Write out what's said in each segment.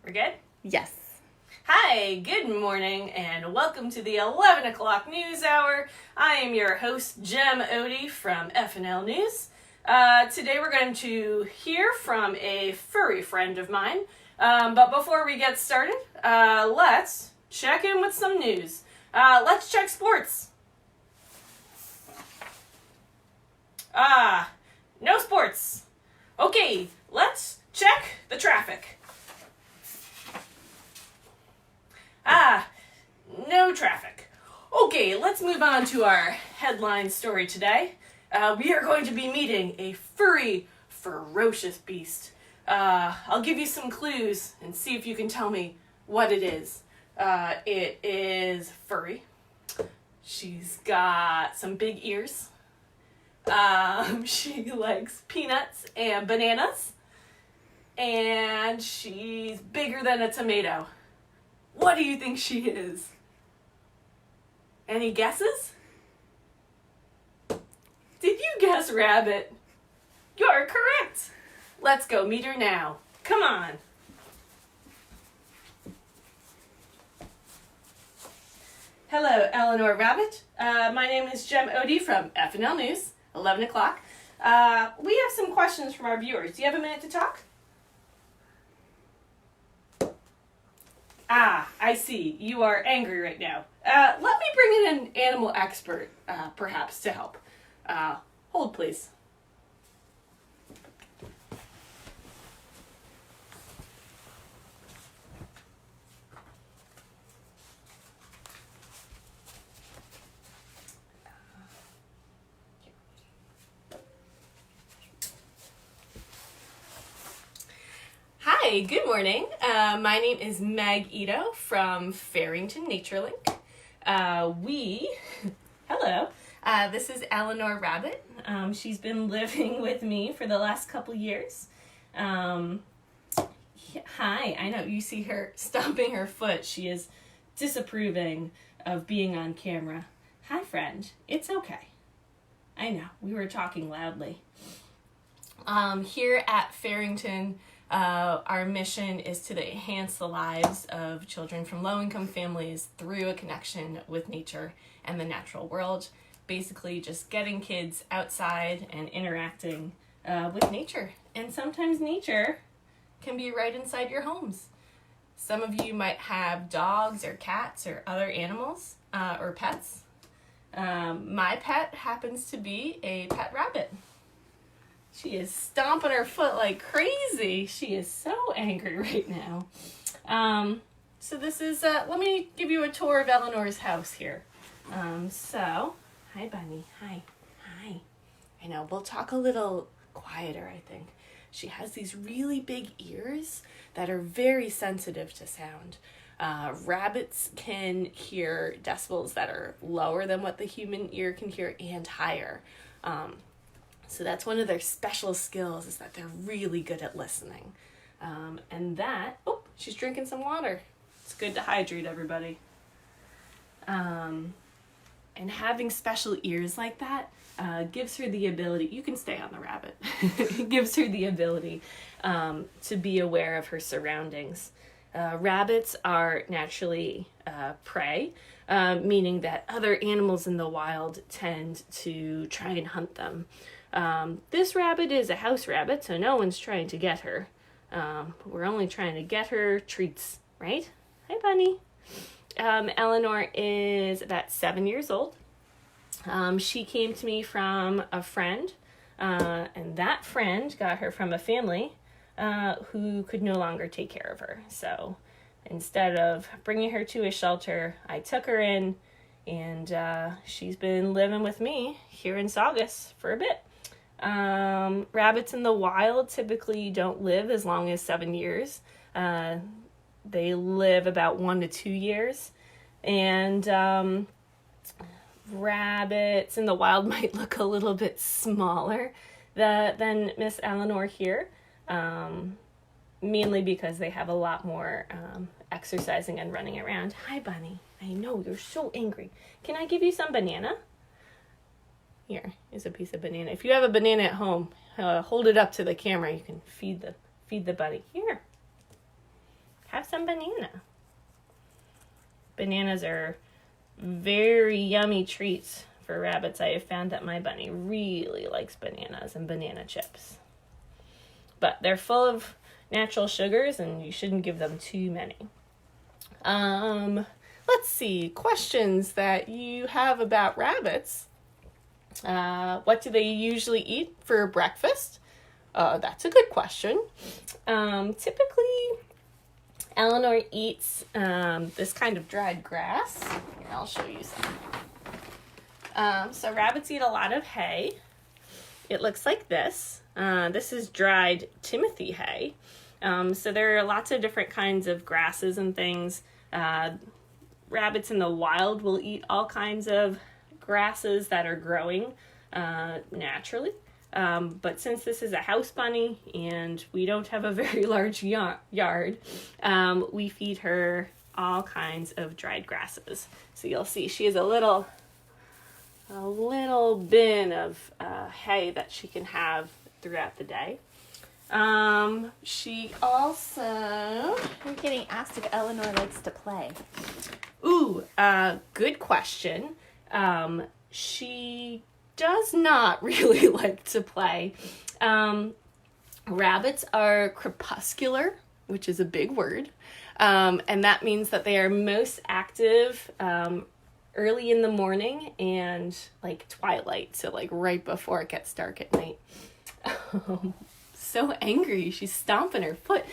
We're good? Yes. Hi, good morning, and welcome to the 11 o'clock news hour. I am your host, Gem Oti from FNL News. Today we're going to hear from a furry friend of mine. But before we get started, let's check in with some news. Let's check sports. No sports. Okay, let's check the traffic. No traffic. Okay, let's move on to our headline story today. We are going to be meeting a furry, ferocious beast. I'll give you some clues and see if you can tell me what it is. It is furry. She's got some big ears. She likes peanuts and bananas. And she's bigger than a tomato. What do you think she is? Any guesses? Did you guess rabbit? You're correct. Let's go meet her now. Come on. Hello, Eleanor Rabbit. My name is Gem Oti from FNL News, 11 o'clock. We have some questions from our viewers. Do you have a minute to talk? I see. You are angry right now. Let me bring in an animal expert, perhaps, to help. Hold, please. Hi, good morning. My name is Meg Ito from Farrington NatureLink. Hello. This is Eleanor Rabbit. She's been living with me for the last couple years. Hi, I know you see her stomping her foot. She is disapproving of being on camera. Hi, friend. It's okay. I know, we were talking loudly. Here at Farrington, our mission is to enhance the lives of children from low-income families through a connection with nature and the natural world. Basically, just getting kids outside and interacting with nature. And sometimes nature can be right inside your homes. Some of you might have dogs or cats or other animals or pets. My pet happens to be a pet rabbit. She is stomping her foot like crazy. She is so angry right now. So this is, let me give you a tour of Eleanor's house here. Hi, Bunny. Hi. I know, we'll talk a little quieter, I think. She has these really big ears that are very sensitive to sound. Rabbits can hear decibels that are lower than what the human ear can hear and higher. So that's one of their special skills, is that they're really good at listening. She's drinking some water. It's good to hydrate everybody. And having special ears like that gives her the ability, you can stay on the rabbit, it gives her the ability to be aware of her surroundings. Rabbits are naturally prey, meaning that other animals in the wild tend to try and hunt them. This rabbit is a house rabbit, so no one's trying to get her. We're only trying to get her treats, right? Hi, Bunny. Eleanor is about 7 years old. She came to me from a friend, and that friend got her from a family who could no longer take care of her. So instead of bringing her to a shelter, I took her in, and she's been living with me here in Saugus for a bit. Rabbits in the wild typically don't live as long as 7 years. They live about 1 to 2 years. And rabbits in the wild might look a little bit smaller than Miss Eleanor here, mainly because they have a lot more exercising and running around. Hi, Bunny. I know, you're so angry. Can I give you some banana? Here is a piece of banana. If you have a banana at home, hold it up to the camera. You can feed the bunny. Here. Have some banana. Bananas are very yummy treats for rabbits. I have found that my bunny really likes bananas and banana chips. But they're full of natural sugars and you shouldn't give them too many. Let's see, questions that you have about rabbits. What do they usually eat for breakfast? That's a good question. Typically, Eleanor eats this kind of dried grass. Here, I'll show you some. So rabbits eat a lot of hay. It looks like this. This is dried Timothy hay. So there are lots of different kinds of grasses and things. Rabbits in the wild will eat all kinds of grasses that are growing naturally. But since this is a house bunny and we don't have a very large yard, we feed her all kinds of dried grasses. So you'll see she has a little bin of hay that she can have throughout the day. She also... We're getting asked if Eleanor likes to play. Ooh, good question. She does not really like to play. Rabbits are crepuscular, which is a big word. And that means that they are most active early in the morning and like twilight, so like right before it gets dark at night. So angry, she's stomping her foot.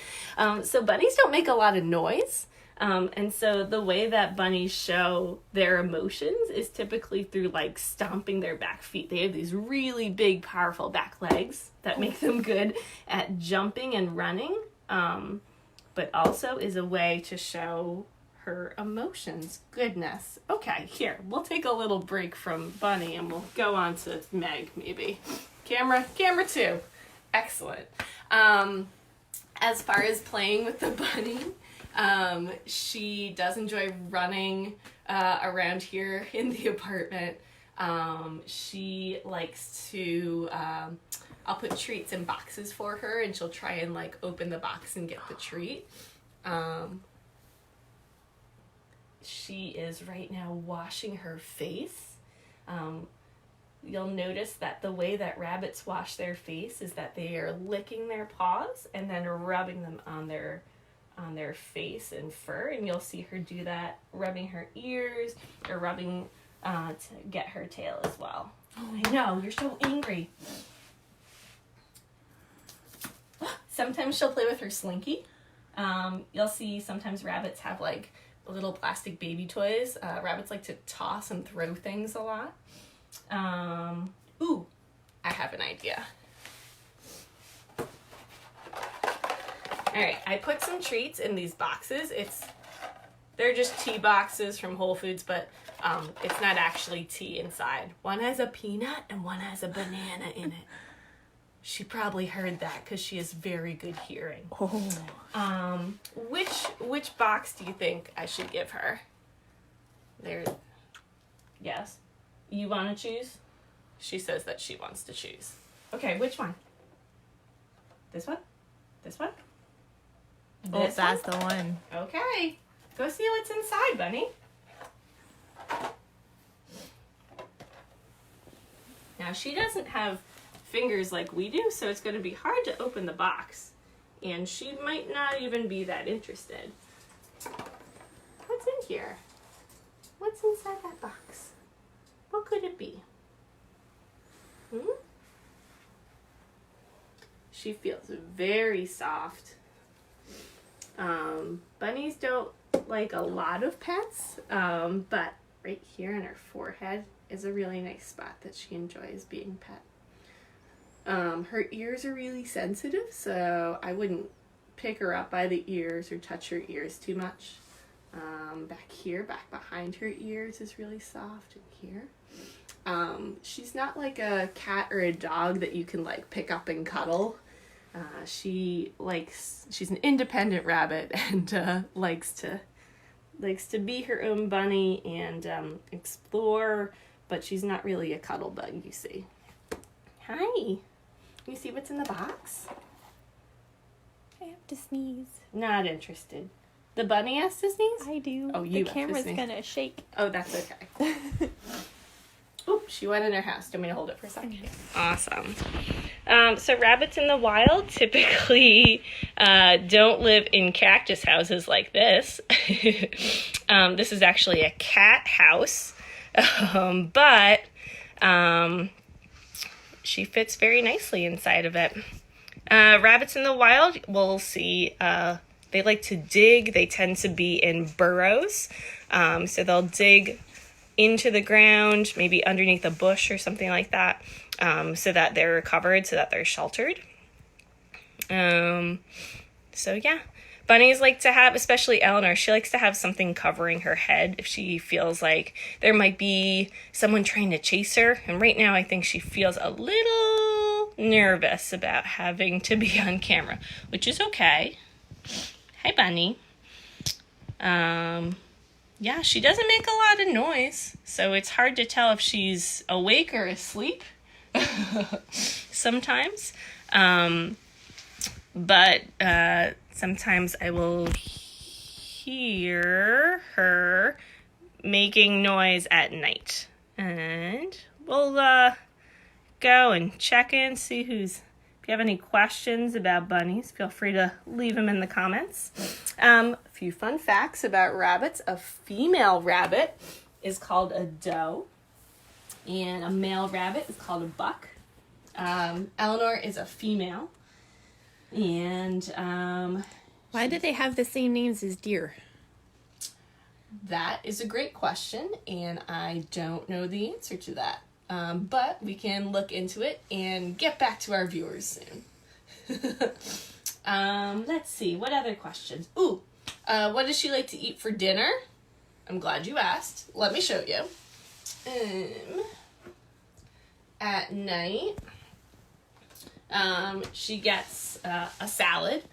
So bunnies don't make a lot of noise. And so the way that bunnies show their emotions is typically through like stomping their back feet. They have these really big, powerful back legs that make them good at jumping and running, but also is a way to show her emotions. Goodness. Okay, here, we'll take a little break from Bunny and we'll go on to Meg, maybe. Camera 2. Excellent. As far as playing with the bunny, she does enjoy running around here in the apartment. She likes to, I'll put treats in boxes for her and she'll try and like open the box and get the treat. She is right now washing her face. You'll notice that the way that rabbits wash their face is that they are licking their paws and then rubbing them on their face and fur, and you'll see her do that, rubbing her ears or rubbing to get her tail as well. Oh, I know, you're so angry. Sometimes she'll play with her slinky. You'll see sometimes rabbits have like little plastic baby toys. Rabbits like to toss and throw things a lot. Ooh, I have an idea. All right, I put some treats in these boxes. They're just tea boxes from Whole Foods, but it's not actually tea inside. One has a peanut and one has a banana in it. She probably heard that because she has very good hearing. Oh. Which box do you think I should give her? Yes. You want to choose? She says that she wants to choose. Okay, which one? This one? This one? Oh, that's the one. Okay. Go see what's inside, Bunny. Now, she doesn't have fingers like we do, so it's going to be hard to open the box. And she might not even be that interested. What's in here? What's inside that box? What could it be? She feels very soft. Bunnies don't like a lot of pets, but right here on her forehead is a really nice spot that she enjoys being pet. Her ears are really sensitive, so I wouldn't pick her up by the ears or touch her ears too much. Back here, back behind her ears is really soft, and here. She's not like a cat or a dog that you can like pick up and cuddle. She's an independent rabbit and likes to be her own bunny and explore, but she's not really a cuddle bug, you see. Hi. You see what's in the box? I have to sneeze. Not interested. The bunny has to sneeze? I do. Oh, you the have to camera's sneeze. gonna shake. Oh, that's okay. Oop, she went in her house. Do you want me to hold it for a second? Awesome. So rabbits in the wild typically don't live in cactus houses like this. This is actually a cat house, but she fits very nicely inside of it. Rabbits in the wild, we'll see, they like to dig. They tend to be in burrows, so they'll dig into the ground, maybe underneath a bush or something like that, so that they're covered, so that they're sheltered. So yeah, bunnies like to have, especially Eleanor, she likes to have something covering her head if she feels like there might be someone trying to chase her. And right now I think she feels a little nervous about having to be on camera, which is okay. Hi, bunny. Yeah, she doesn't make a lot of noise, so it's hard to tell if she's awake or asleep sometimes. But sometimes I will hear her making noise at night. And we'll go and check in, see who's... If you have any questions about bunnies, feel free to leave them in the comments. A few fun facts about rabbits. A female rabbit is called a doe, and a male rabbit is called a buck. Eleanor is a female, and Why do they have the same names as deer? that is a great question, and I don't know the answer to that. But we can look into it and get back to our viewers soon. Let's see, what other questions? Ooh, what does she like to eat for dinner? I'm glad you asked. Let me show you. At night, she gets a salad.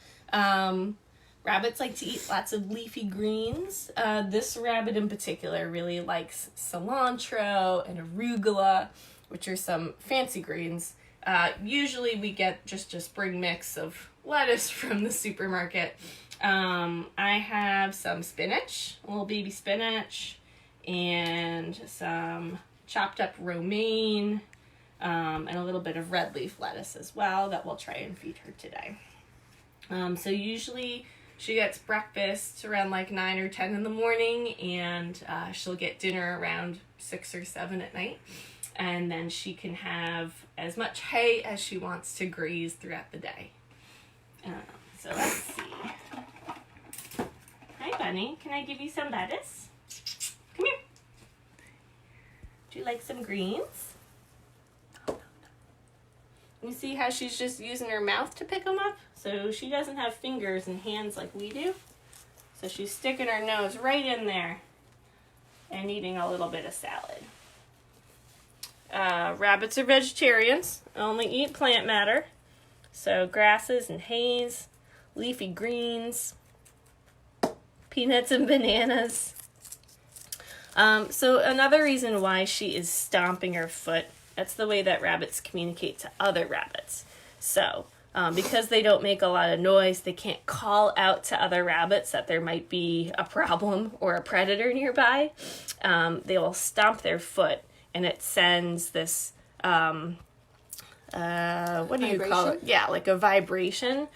Rabbits like to eat lots of leafy greens. This rabbit in particular really likes cilantro and arugula, which are some fancy greens. Usually we get just a spring mix of lettuce from the supermarket. I have some spinach, a little baby spinach, and some chopped up romaine, and a little bit of red leaf lettuce as well that we'll try and feed her today. So usually she gets breakfast around like 9 or 10 in the morning, and she'll get dinner around 6 or 7 at night. And then she can have as much hay as she wants to graze throughout the day. So let's see. Hi, bunny. Can I give you some lettuce? Come here. Do you like some greens? You see how she's just using her mouth to pick them up? So she doesn't have fingers and hands like we do. So she's sticking her nose right in there and eating a little bit of salad. Rabbits are vegetarians, only eat plant matter. So grasses and hays, leafy greens, peanuts and bananas. So another reason why she is stomping her foot, that's the way that rabbits communicate to other rabbits. So because they don't make a lot of noise, they can't call out to other rabbits that there might be a problem or a predator nearby. They will stomp their foot, and it sends this, what do you call it? Yeah, like a vibration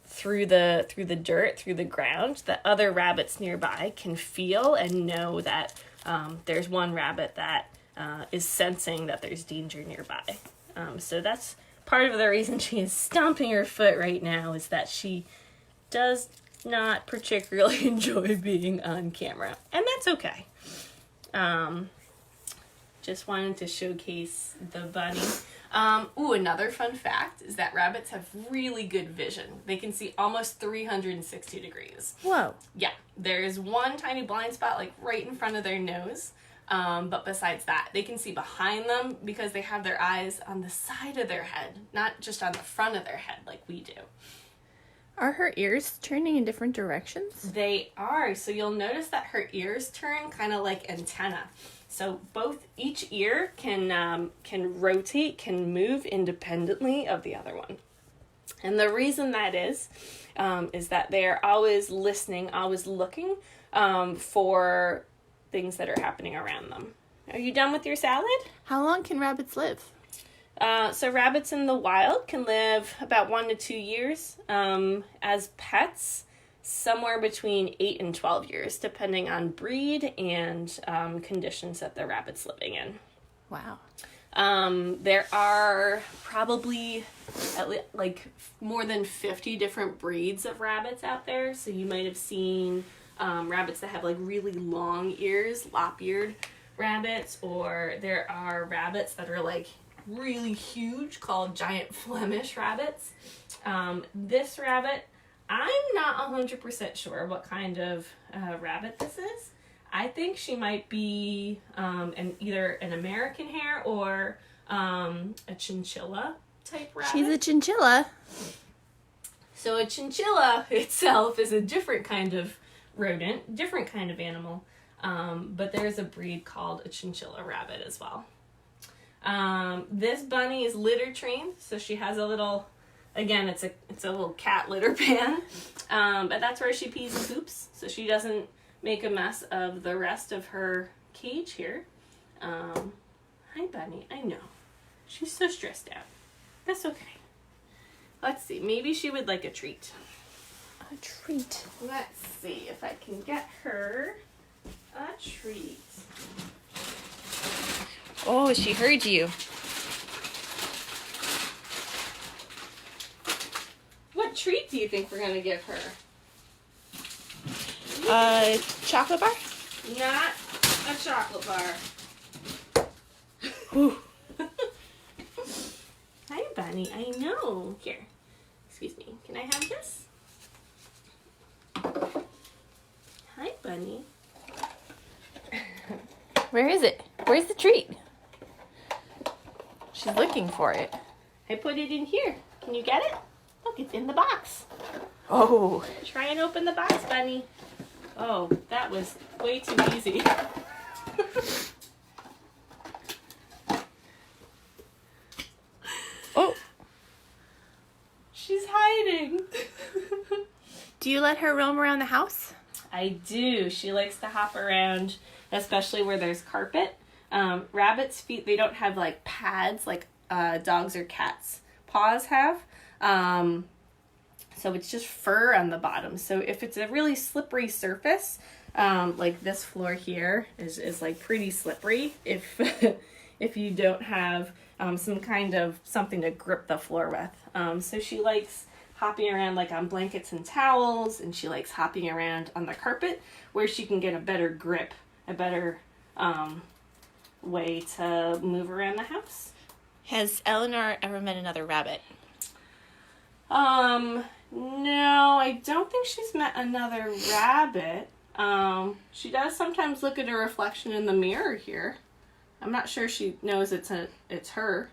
through the dirt, through the ground, that other rabbits nearby can feel and know that there's one rabbit that is sensing that there's danger nearby. So that's part of the reason she is stomping her foot right now, is that she does not particularly enjoy being on camera. And that's okay. Just wanted to showcase the bunny. Another fun fact is that rabbits have really good vision. They can see almost 360 degrees. Whoa. Yeah, there's one tiny blind spot like right in front of their nose. But besides that, they can see behind them because they have their eyes on the side of their head, not just on the front of their head like we do. Are her ears turning in different directions? They are. So you'll notice that her ears turn kind of like antenna. So each ear can rotate, can move independently of the other one. And the reason that is is that they're always listening, always looking for things that are happening around them. Are you done with your salad? How long can rabbits live? So rabbits in the wild can live about 1 to 2 years. As pets, somewhere between 8 and 12 years, depending on breed and conditions that the rabbit's living in. Wow. There are probably at least like more than 50 different breeds of rabbits out there. So you might have seen rabbits that have like really long ears, lop-eared rabbits, or there are rabbits that are like really huge called giant Flemish rabbits. This rabbit, I'm not 100% sure what kind of rabbit this is. I think she might be either an American hare or a chinchilla type rabbit. She's a chinchilla. So a chinchilla itself is a different kind of rodent, different kind of animal, but there's a breed called a chinchilla rabbit as well. This bunny is litter trained, so she has a little, again, it's a little cat litter pan, but that's where she pees and poops, so she doesn't make a mess of the rest of her cage here. Hi, bunny. I know. She's so stressed out. That's okay. Let's see. Maybe she would like a treat. A treat. Let's see if I can get her a treat. Oh, she heard you. What treat do you think we're going to give her? Chocolate bar? Not a chocolate bar. Ooh. Hi, bunny. I know. Here. Excuse me. Can I have this? Hi, bunny. Where is it? Where's the treat? She's looking for it. I put it in here. Can you get it? Look, it's in the box. Oh. Try and open the box, bunny. Oh, that was way too easy. Oh. She's hiding. Do you let her roam around the house? I do. She likes to hop around, especially where there's carpet. Rabbits' feet, they don't have like pads like dogs or cats' paws have. So it's just fur on the bottom. So if it's a really slippery surface, like this floor here is like pretty slippery if if you don't have some kind of something to grip the floor with. So she likes hopping around like on blankets and towels, and she likes hopping around on the carpet where she can get a better grip, a better way to move around the house. Has Eleanor ever met another rabbit? No, I don't think she's met another rabbit. She does sometimes look at her reflection in the mirror here. I'm not sure she knows it's her.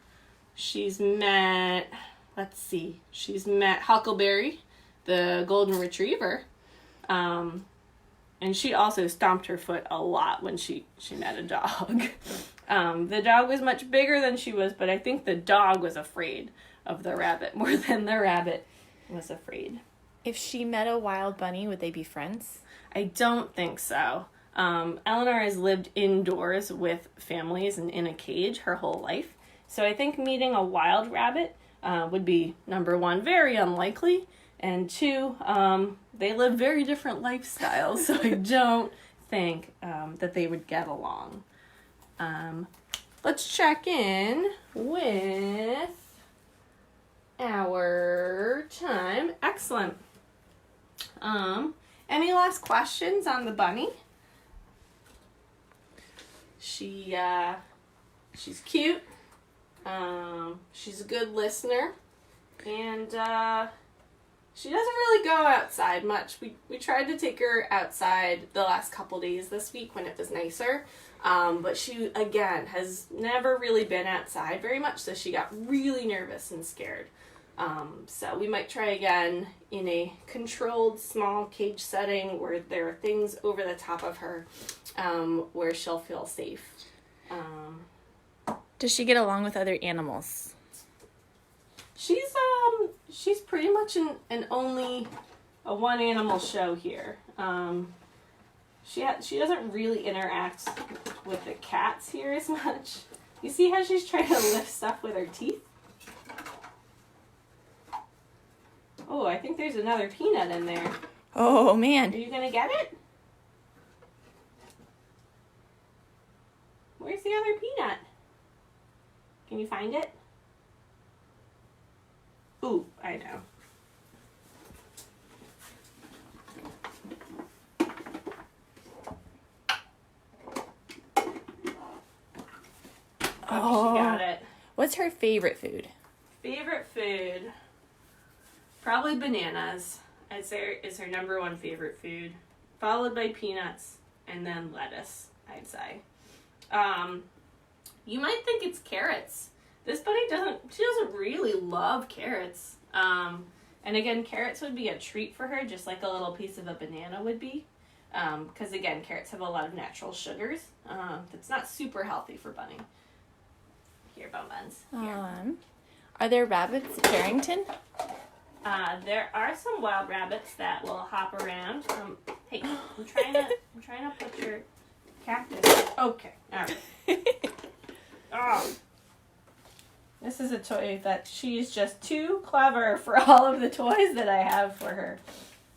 She's met, let's see, she's met Huckleberry, the golden retriever. And she also stomped her foot a lot when she met a dog. The dog was much bigger than she was, but I think the dog was afraid of the rabbit more than the rabbit was afraid. If she met a wild bunny, would they be friends? I don't think so. Eleanor has lived indoors with families and in a cage her whole life. So I think meeting a wild rabbit would be, number one, very unlikely. And two, they live very different lifestyles. So I don't think that they would get along. Let's check in with our time. Excellent. Any last questions on the bunny? She's cute. She's a good listener, and she doesn't really go outside much. We tried to take her outside the last couple days this week when it was nicer, but she again has never really been outside very much, so she got really nervous and scared. So we might try again in a controlled small cage setting where there are things over the top of her where she'll feel safe. Does she get along with other animals? She's pretty much an only a one animal show here. She doesn't really interact with the cats here as much. You see how she's trying to lift stuff with her teeth? Oh, I think there's another peanut in there. Oh, man. Are you gonna get it? Where's the other peanut? Can you find it? Ooh, I know. Oh, she got it. What's her favorite food? Favorite food? Probably bananas. I'd say is her number one favorite food. Followed by peanuts and then lettuce, I'd say. You might think it's carrots. This bunny doesn't really love carrots. And again, carrots would be a treat for her, just like a little piece of a banana would be. Because again, carrots have a lot of natural sugars. That's not super healthy for bunny. Here, Bone Buns. Here. Are there rabbits at Carrington? There are some wild rabbits that will hop around. Hey, I'm trying to put your cactus. Okay, all right. Oh, this is a toy that she's just too clever for all of the toys that I have for her,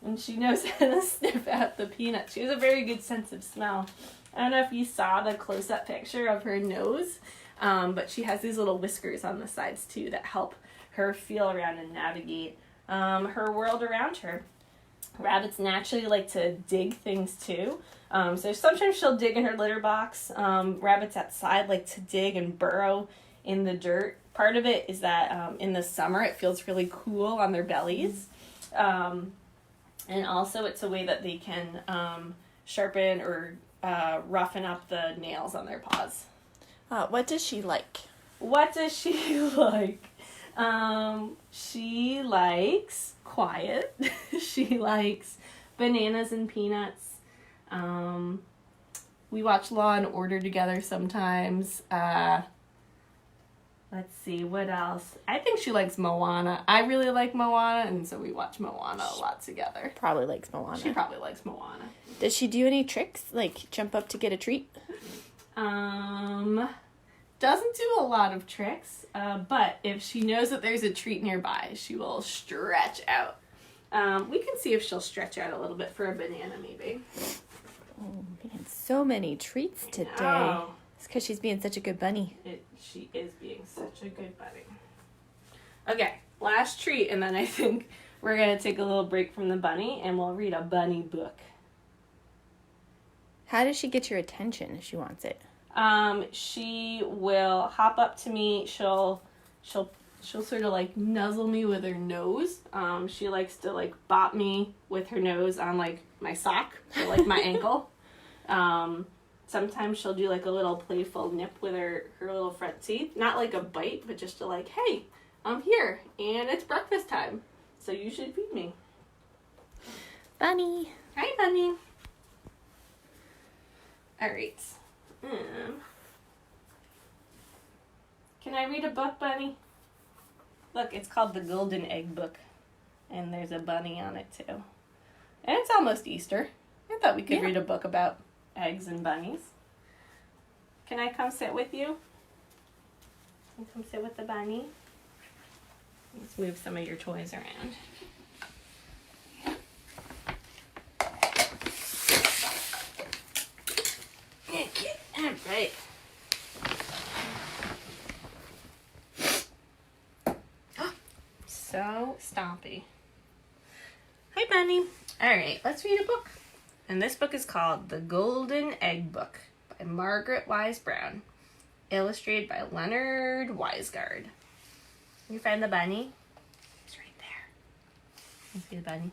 and she knows how to sniff out the peanuts. She has a very good sense of smell. I don't know if you saw the close-up picture of her nose, but she has these little whiskers on the sides too that help her feel around and navigate her world around her. Rabbits naturally like to dig things too. So sometimes she'll dig in her litter box. Rabbits outside like to dig and burrow in the dirt. Part of it is that in the summer it feels really cool on their bellies. And also it's a way that they can sharpen or roughen up the nails on their paws. What does she like? What does she like? She likes quiet. She likes bananas and peanuts. We watch Law and Order together sometimes. Let's see, what else? I think she likes Moana. I really like Moana, and so we watch Moana a lot together. Probably likes Moana. She probably likes Moana. Does she do any tricks, like jump up to get a treat? Doesn't do a lot of tricks, but if she knows that there's a treat nearby, she will stretch out. We can see if she'll stretch out a little bit for a banana, maybe. Oh, man, so many treats today. It's because she's being such a good bunny. She is being such a good bunny. Okay, last treat, and then I think we're going to take a little break from the bunny, and we'll read a bunny book. How does she get your attention if she wants it? She will hop up to me. She'll sort of like nuzzle me with her nose. She likes to like bop me with her nose on like my sock or like my ankle. Sometimes she'll do like a little playful nip with her little front teeth. Not like a bite, but just to like, hey, I'm here and it's breakfast time, so you should feed me. Bunny. Hi, Bunny. All right. Can I read a book, Bunny? Look, it's called The Golden Egg Book. And there's a bunny on it, too. And it's almost Easter. I thought we could read a book about eggs and bunnies. Can I come sit with you? Can you come sit with the bunny? Let's move some of your toys around. All right. So stompy. Hi, Bunny. All right, let's read a book. And this book is called The Golden Egg Book by Margaret Wise Brown, illustrated by Leonard Weisgard. You find the bunny? It's right there. You see the bunny?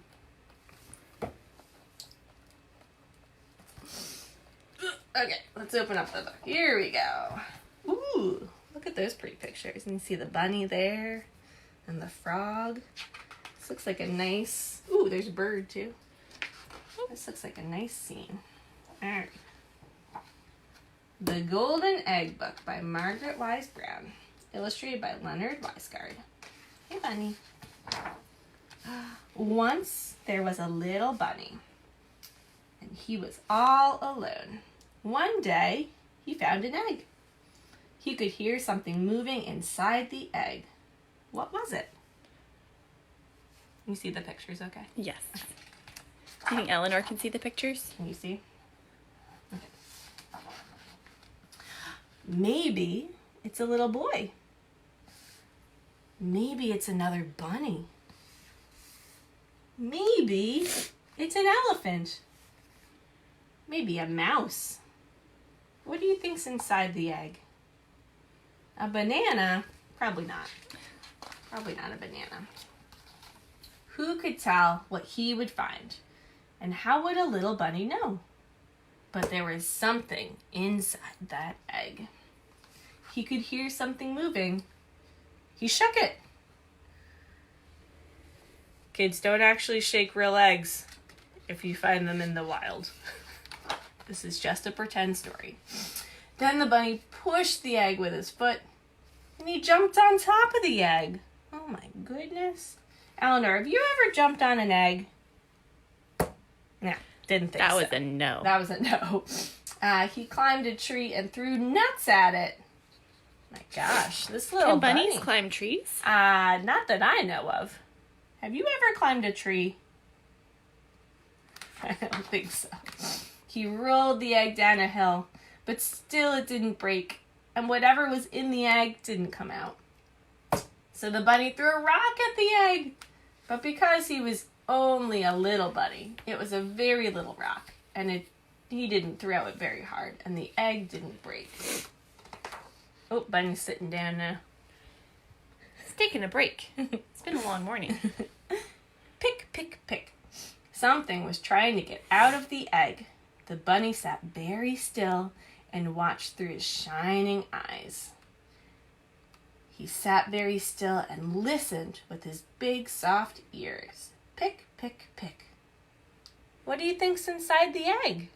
Okay, let's open up the book. Here we go. Ooh, look at those pretty pictures. And you see the bunny there and the frog. This looks like a nice... Ooh, there's a bird too. This looks like a nice scene. All right. The Golden Egg Book by Margaret Wise Brown, illustrated by Leonard Weisgard. Hey, bunny. Once there was a little bunny, and he was all alone. One day, he found an egg. He could hear something moving inside the egg. What was it? You see the pictures, okay? Yes. Do you think Eleanor can see the pictures? Can you see? Okay. Maybe it's a little boy. Maybe it's another bunny. Maybe it's an elephant. Maybe a mouse. What do you think's inside the egg? A banana? Probably not. Probably not a banana. Who could tell what he would find? And how would a little bunny know? But there was something inside that egg. He could hear something moving. He shook it. Kids, don't actually shake real eggs if you find them in the wild. This is just a pretend story. Then the bunny pushed the egg with his foot, and he jumped on top of the egg. Oh my goodness. Eleanor, have you ever jumped on an egg? No, didn't think so. That was a no. That was a no. He climbed a tree and threw nuts at it. My gosh, this little Can bunnies bunny. climb trees? Not that I know of. Have you ever climbed a tree? I don't think so. He rolled the egg down a hill, but still it didn't break, and whatever was in the egg didn't come out. So the bunny threw a rock at the egg, but because he was only a little bunny, it was a very little rock, and he didn't throw it very hard, and the egg didn't break. Oh, bunny's sitting down now. It's taking a break. It's been a long morning. Pick, pick, pick. Something was trying to get out of the egg. The bunny sat very still and watched through his shining eyes. He sat very still and listened with his big soft ears. Pick, pick, pick. What do you think's inside the egg?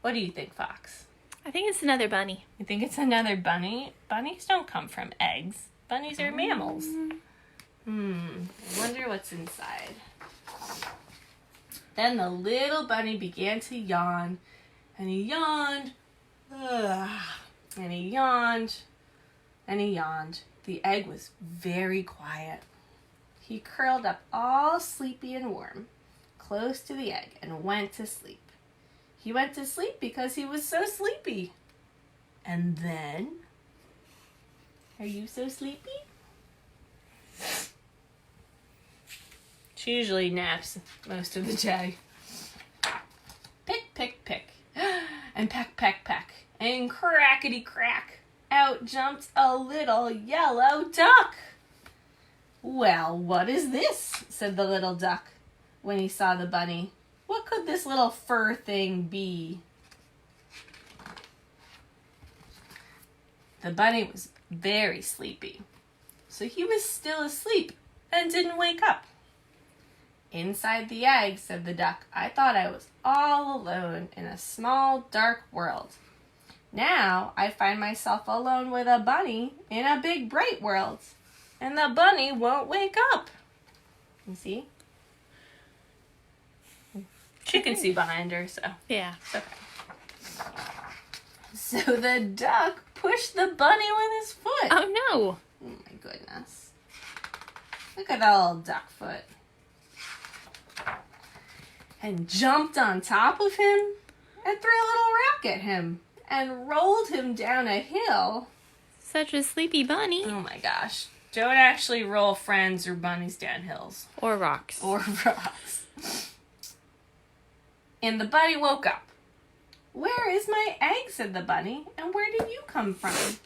What do you think, Fox? I think it's another bunny. You think it's another bunny? Bunnies don't come from eggs. Bunnies are mammals. I wonder what's inside. Then the little bunny began to yawn, and he yawned, and he yawned, and he yawned. The egg was very quiet. He curled up all sleepy and warm, close to the egg, and went to sleep. He went to sleep because he was so sleepy. And then, are you so sleepy? She usually naps most of the day. Pick, pick, pick. And peck, peck, peck. And crackety crack. Out jumped a little yellow duck. Well, what is this? Said the little duck when he saw the bunny. What could this little fur thing be? The bunny was very sleepy, so he was still asleep and didn't wake up. Inside the egg, said the duck, I thought I was all alone in a small, dark world. Now I find myself alone with a bunny in a big, bright world, and the bunny won't wake up. You see? She can see behind her, so. Yeah. Okay. So the duck pushed the bunny with his foot. Oh, no. Oh, my goodness. Look at that little duck foot. And jumped on top of him and threw a little rock at him and rolled him down a hill. Such a sleepy bunny. Oh, my gosh. Don't actually roll friends or bunnies down hills. Or rocks. Or rocks. And the bunny woke up. Where is my egg, said the bunny, and where did you come from?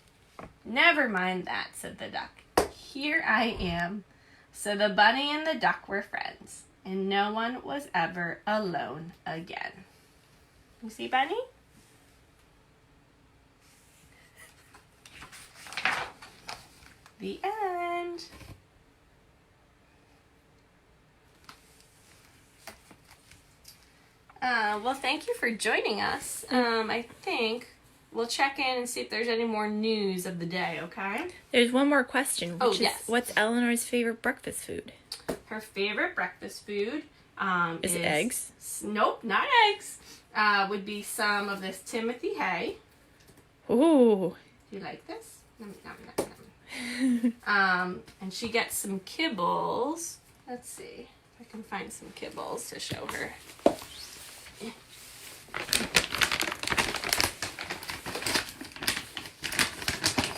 Never mind that, said the duck. Here I am. So the bunny and the duck were friends, and no one was ever alone again. You see, bunny? The end. Well, thank you for joining us. I think we'll check in and see if there's any more news of the day, okay? There's one more question, which is, yes. what's Eleanor's favorite breakfast food? Her her favorite breakfast food is eggs. Nope, not eggs. Would be some of this Timothy hay. Ooh. Do you like this? Nom, nom, nom, nom. And she gets some kibbles. Let's see if I can find some kibbles to show her.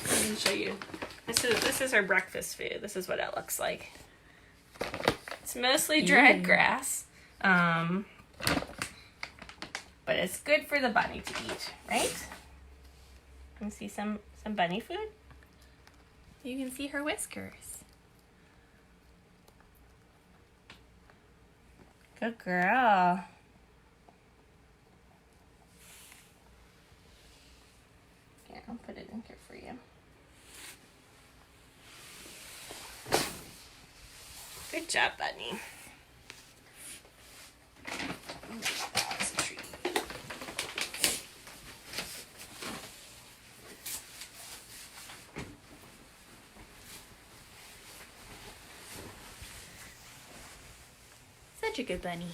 Let me show you. This is her breakfast food. This is what it looks like. It's mostly dried grass, but it's good for the bunny to eat, right? You can see some bunny food. You can see her whiskers. Good girl. Yeah, I'll put it in here for you. Good job, bunny. That's a treat. Such a good bunny.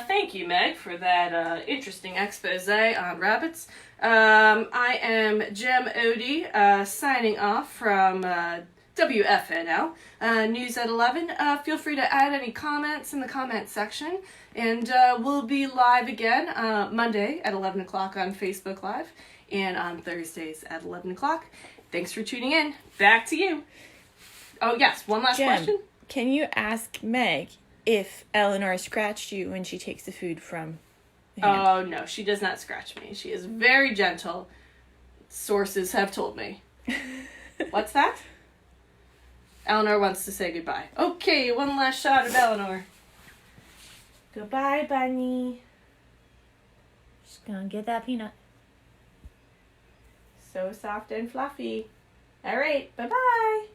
Thank you, Meg, for that interesting expose on rabbits. I am Gem Oti, signing off from WFNL, News at 11. Feel free to add any comments in the comment section, and we'll be live again Monday at 11 o'clock on Facebook Live, and on Thursdays at 11 o'clock. Thanks for tuning in. Back to you. Oh, yes, one last question. Can you ask Meg if Eleanor scratched you when she takes the food from the hand? Oh, no, she does not scratch me. She is very gentle. Sources have told me. What's that? Eleanor wants to say goodbye. Okay, one last shot of Eleanor. Goodbye, bunny. Just gonna get that peanut. So soft and fluffy. All right, bye-bye.